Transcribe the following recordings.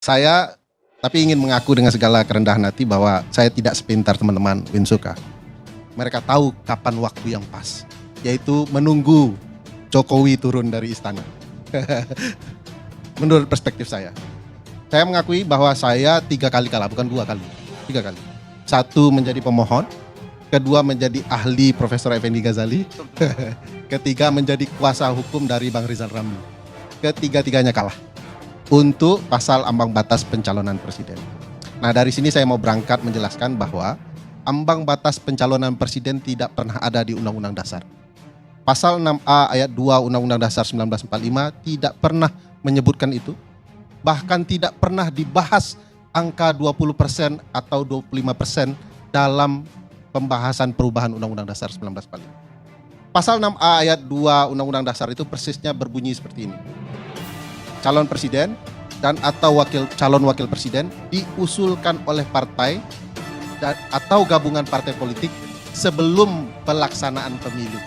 Saya tapi ingin mengaku dengan segala kerendahan hati bahwa saya tidak sepintar teman-teman Winsuka. Mereka tahu kapan waktu yang pas, yaitu menunggu Jokowi turun dari istana. Menurut perspektif saya mengakui bahwa saya 3 kali kalah, bukan 2 kali, 3 kali. 1 menjadi pemohon, kedua menjadi ahli Profesor Effendi Ghazali, ketiga menjadi kuasa hukum dari Bang Rizal Ramli. Ketiga-tiganya kalah untuk pasal ambang batas pencalonan presiden. Nah, dari sini saya mau berangkat menjelaskan bahwa ambang batas pencalonan presiden tidak pernah ada di Undang-Undang Dasar. Pasal 6A ayat 2 Undang-Undang Dasar 1945 tidak pernah menyebutkan itu. Bahkan tidak pernah dibahas angka 20% atau 25% dalam pembahasan perubahan Undang-Undang Dasar 1945. Pasal 6A ayat 2 Undang-Undang Dasar itu persisnya berbunyi seperti ini. Calon presiden dan atau calon wakil presiden diusulkan oleh partai dan atau gabungan partai politik sebelum pelaksanaan pemilu.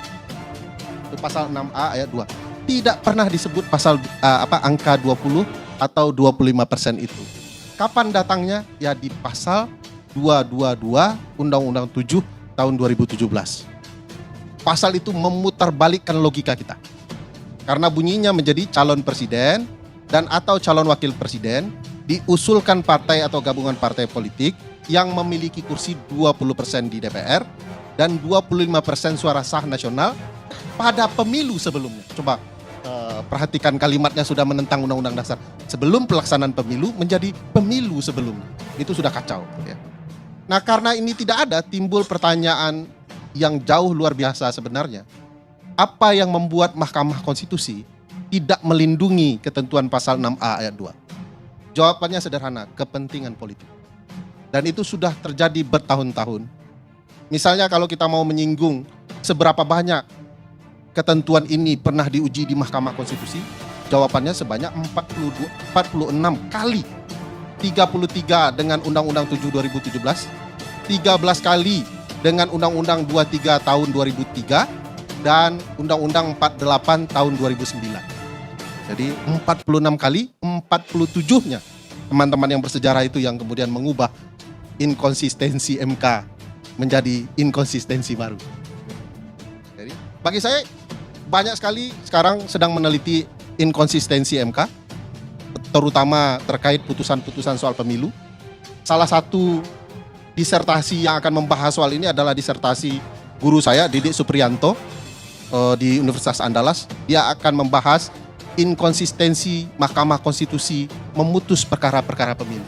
Itu pasal 6A ayat 2. Tidak pernah disebut pasal angka 20 atau 25% itu. Kapan datangnya? Ya di pasal 222 Undang-Undang 7 tahun 2017. Pasal itu memutarbalikkan logika kita. Karena bunyinya menjadi calon presiden dan atau calon wakil presiden diusulkan partai atau gabungan partai politik yang memiliki kursi 20% di DPR dan 25% suara sah nasional pada pemilu sebelumnya. Coba perhatikan kalimatnya, sudah menentang Undang-Undang Dasar. Sebelum pelaksanaan pemilu menjadi pemilu sebelumnya. Itu sudah kacau. Ya. Nah, karena ini tidak ada, timbul pertanyaan yang jauh luar biasa sebenarnya. Apa yang membuat Mahkamah Konstitusi tidak melindungi ketentuan pasal 6A ayat 2? Jawabannya sederhana, kepentingan politik. Dan itu sudah terjadi bertahun-tahun. Misalnya kalau kita mau menyinggung seberapa banyak ketentuan ini pernah diuji di Mahkamah Konstitusi, jawabannya sebanyak 46 kali. 33 dengan Undang-Undang 7 2017, 13 kali dengan Undang-Undang 23 tahun 2003, dan Undang-Undang 48 tahun 2009. Jadi 46 kali, 47-nya teman-teman yang bersejarah itu yang kemudian mengubah inkonsistensi MK menjadi inkonsistensi baru. Jadi bagi saya banyak sekali sekarang sedang meneliti inkonsistensi MK, terutama terkait putusan-putusan soal pemilu. Salah satu disertasi yang akan membahas soal ini adalah disertasi guru saya, Didik Supriyanto, di Universitas Andalas. Dia akan membahas inkonsistensi Mahkamah Konstitusi memutus perkara-perkara pemilu.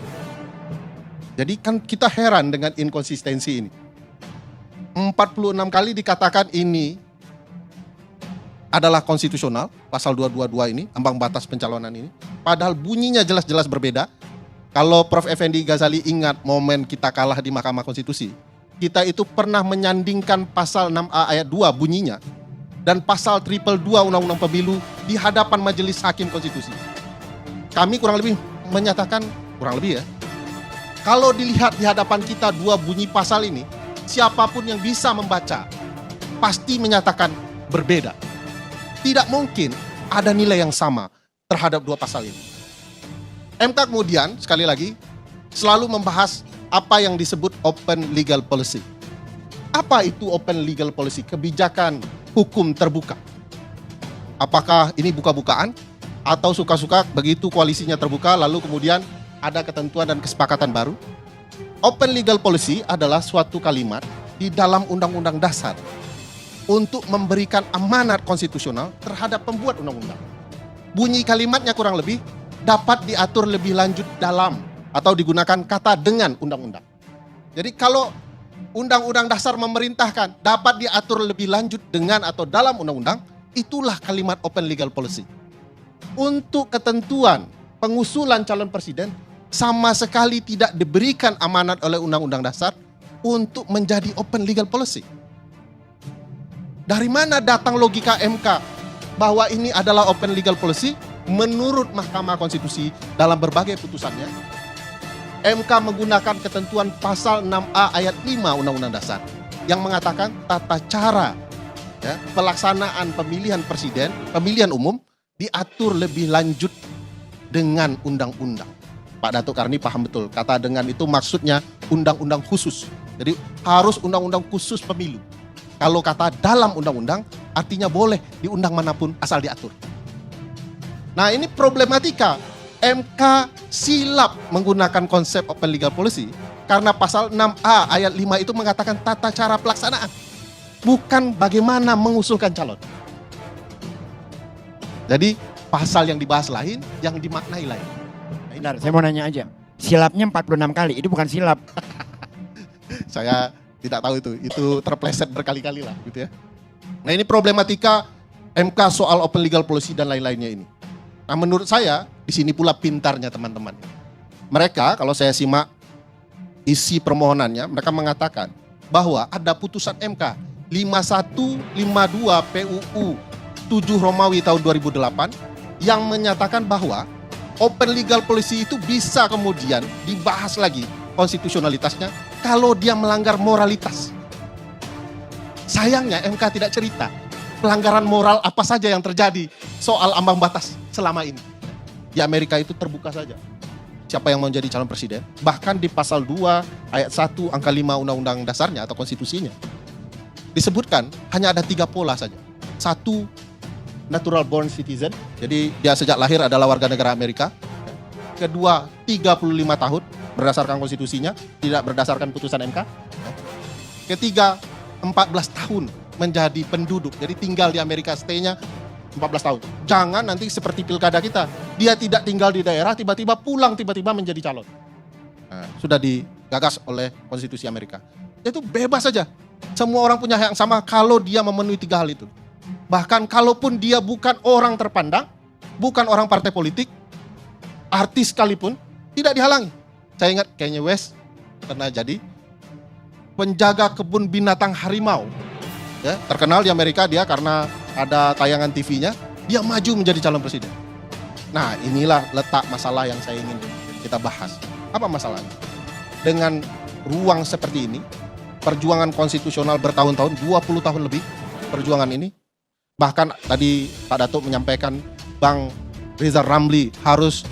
Jadi kan kita heran dengan inkonsistensi ini. 46 kali dikatakan ini adalah konstitusional, pasal 222 ini, ambang batas pencalonan ini. Padahal bunyinya jelas-jelas berbeda. Kalau Prof. Effendi Ghazali ingat momen kita kalah di Mahkamah Konstitusi, kita itu pernah menyandingkan pasal 6A ayat 2 bunyinya dan pasal 222 Undang-Undang Pemilu di hadapan Majelis Hakim Konstitusi. Kami kurang lebih menyatakan, kalau dilihat di hadapan kita dua bunyi pasal ini, siapapun yang bisa membaca pasti menyatakan berbeda. Tidak mungkin ada nilai yang sama terhadap dua pasal ini. MK kemudian, sekali lagi, selalu membahas apa yang disebut open legal policy. Apa itu open legal policy? Kebijakan hukum terbuka. Apakah ini buka-bukaan atau suka-suka begitu koalisinya terbuka lalu kemudian ada ketentuan dan kesepakatan baru? Open legal policy adalah suatu kalimat di dalam Undang-Undang Dasar untuk memberikan amanat konstitusional terhadap pembuat undang-undang. Bunyi kalimatnya kurang lebih dapat diatur lebih lanjut dalam atau digunakan kata dengan undang-undang. Jadi kalau Undang-Undang Dasar memerintahkan dapat diatur lebih lanjut dengan atau dalam undang-undang, itulah kalimat open legal policy. Untuk ketentuan pengusulan calon presiden sama sekali tidak diberikan amanat oleh Undang-Undang Dasar untuk menjadi open legal policy. Dari mana datang logika MK bahwa ini adalah open legal policy? Menurut Mahkamah Konstitusi dalam berbagai putusannya, MK menggunakan ketentuan pasal 6A ayat 5 Undang-Undang Dasar yang mengatakan tata cara pelaksanaan pemilihan presiden, pemilihan umum diatur lebih lanjut dengan undang-undang. Pak Datuk Karni paham betul. Kata dengan itu maksudnya undang-undang khusus. Jadi harus undang-undang khusus pemilu. Kalau kata dalam undang-undang, artinya boleh di undang manapun asal diatur. Nah ini problematika. MK silap menggunakan konsep open legal policy karena pasal 6A ayat 5 itu mengatakan tata cara pelaksanaan. Bukan bagaimana mengusulkan calon. Jadi pasal yang dibahas lain, yang dimaknai lain. Benar, saya mau nanya aja. Silapnya 46 kali, itu bukan silap. Saya tidak tahu itu terpleset berkali-kali lah gitu ya. Nah ini problematika MK soal open legal policy dan lain-lainnya ini. Nah menurut saya di sini pula pintarnya teman-teman. Mereka kalau saya simak isi permohonannya, mereka mengatakan bahwa ada putusan MK 5152 PUU 7 Romawi tahun 2008 yang menyatakan bahwa open legal policy itu bisa kemudian dibahas lagi konstitusionalitasnya kalau dia melanggar moralitas. Sayangnya MK tidak cerita pelanggaran moral apa saja yang terjadi soal ambang batas selama ini. Di Amerika itu terbuka saja siapa yang mau jadi calon presiden. Bahkan di pasal 2 ayat 1 angka 5 undang-undang dasarnya atau konstitusinya disebutkan hanya ada 3 pola saja. 1, natural born citizen, jadi dia sejak lahir adalah warga negara Amerika. Kedua, 35 tahun berdasarkan konstitusinya, tidak berdasarkan putusan MK. Ketiga, 14 tahun menjadi penduduk, jadi tinggal di Amerika, stay-nya 14 tahun. Jangan nanti seperti pilkada kita, dia tidak tinggal di daerah, tiba-tiba pulang, tiba-tiba menjadi calon. Nah, sudah digagas oleh konstitusi Amerika. Itu bebas saja, semua orang punya hak yang sama kalau dia memenuhi 3 hal itu. Bahkan kalaupun dia bukan orang terpandang, bukan orang partai politik, artis sekalipun, tidak dihalangi. Saya ingat Kanye West pernah jadi penjaga kebun binatang harimau. Ya, terkenal di Amerika dia karena ada tayangan TV-nya, dia maju menjadi calon presiden. Nah inilah letak masalah yang saya ingin kita bahas. Apa masalahnya? Dengan ruang seperti ini, perjuangan konstitusional bertahun-tahun, 20 tahun lebih perjuangan ini, bahkan tadi Pak Datuk menyampaikan Bang Rizal Ramli harus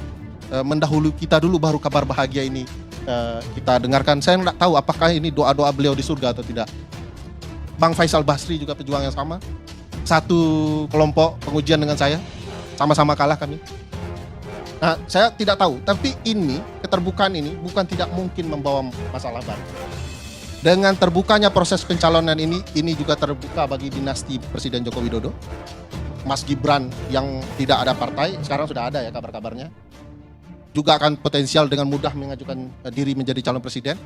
mendahului kita dulu baru kabar bahagia ini kita dengarkan. Saya tidak tahu apakah ini doa-doa beliau di surga atau tidak. Bang Faisal Basri juga pejuang yang sama. Satu kelompok pengujian dengan saya, sama-sama kalah kami. Nah, saya tidak tahu, tapi ini keterbukaan ini bukan tidak mungkin membawa masalah baru. Dengan terbukanya proses pencalonan ini juga terbuka bagi dinasti Presiden Joko Widodo. Mas Gibran yang tidak ada partai, sekarang sudah ada ya kabar-kabarnya. Juga akan potensial dengan mudah mengajukan diri menjadi calon presiden.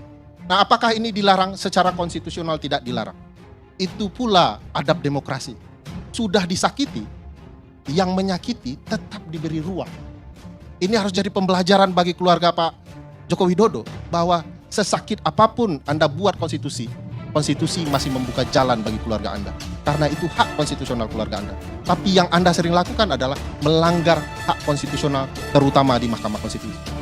Nah, apakah ini dilarang? Secara konstitusional tidak dilarang. Itu pula adab demokrasi. Sudah disakiti, yang menyakiti tetap diberi ruang. Ini harus jadi pembelajaran bagi keluarga Pak Joko Widodo bahwa sesakit apapun Anda buat konstitusi, konstitusi masih membuka jalan bagi keluarga Anda. Karena itu hak konstitusional keluarga Anda. Tapi yang Anda sering lakukan adalah melanggar hak konstitusional, terutama di Mahkamah Konstitusi.